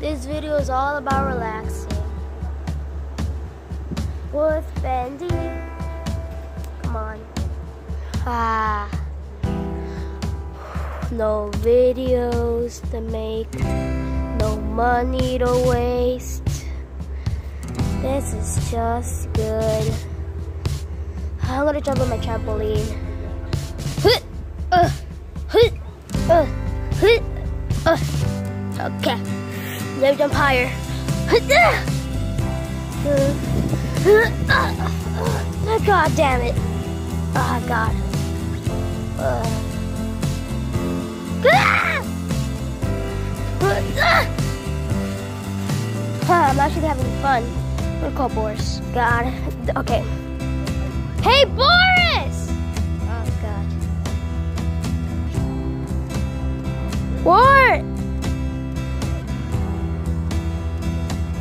This video is all about relaxing with Bendy. Come on. No videos to make, no money to waste. This is just good. I'm gonna jump on my trampoline. Okay. Let me jump higher. God damn it. Oh God. I'm actually having fun. I'm gonna call Boris. God. Okay. Hey, Boris! Oh God. What?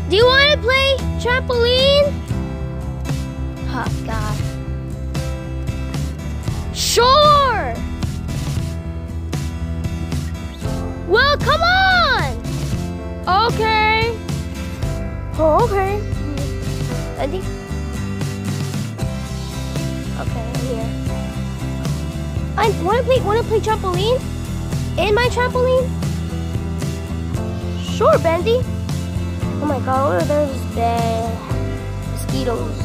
Do you want to play trampoline? Oh God. Sure! Well, come on! Okay. Oh, okay. Andy? Okay, I'm here. I wanna play trampoline? In my trampoline? Sure, Bendy. Oh my God, there's bad mosquitoes.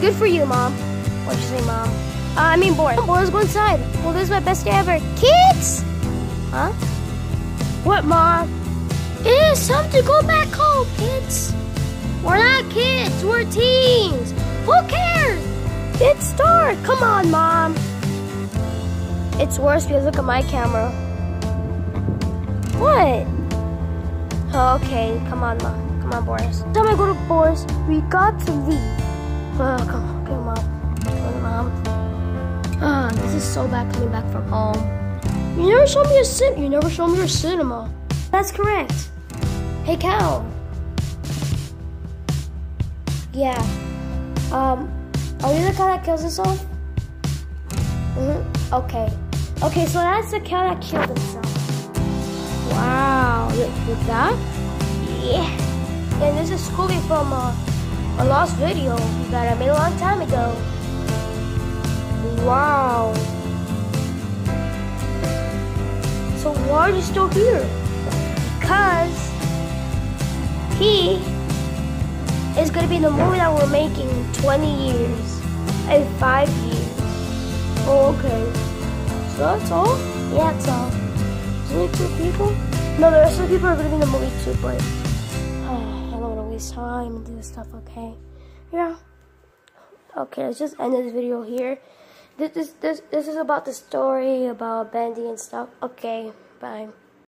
Good for you, Mom. What'd you say, Mom? I mean, Boris. Boris, go inside. Well, this is my best day ever. Kids! Huh? What, Mom? It is time to go back home, kids. We're not kids, we're teens. Who cares? It's dark. Come on, Mom. It's worse because look at my camera. What? Oh, okay, come on, Mom. Come on, Boris. Time I go to Boris, we got to leave. Oh, come on, okay, Mom. Come on, Mom. This is so bad coming back from home. You never showed me your cinema. That's correct. Hey, Cal. Yeah. Are you the cow that kills himself? Okay. Okay, so that's the cow that killed himself. Wow. With that? Yeah. And this is Scooby from a lost video that I made a long time ago. Wow. So why are you still here? Because he is going to be in the movie that we're making in 20 years. In 5 years. Oh, okay. So that's all? Yeah, that's all. Is there only 2 people? No, the rest of the people are going to be in the movie too, but I don't want to waste time and do this stuff, okay? Yeah. Okay, let's just end this video here. This is about the story about Bendy and stuff. Okay, bye.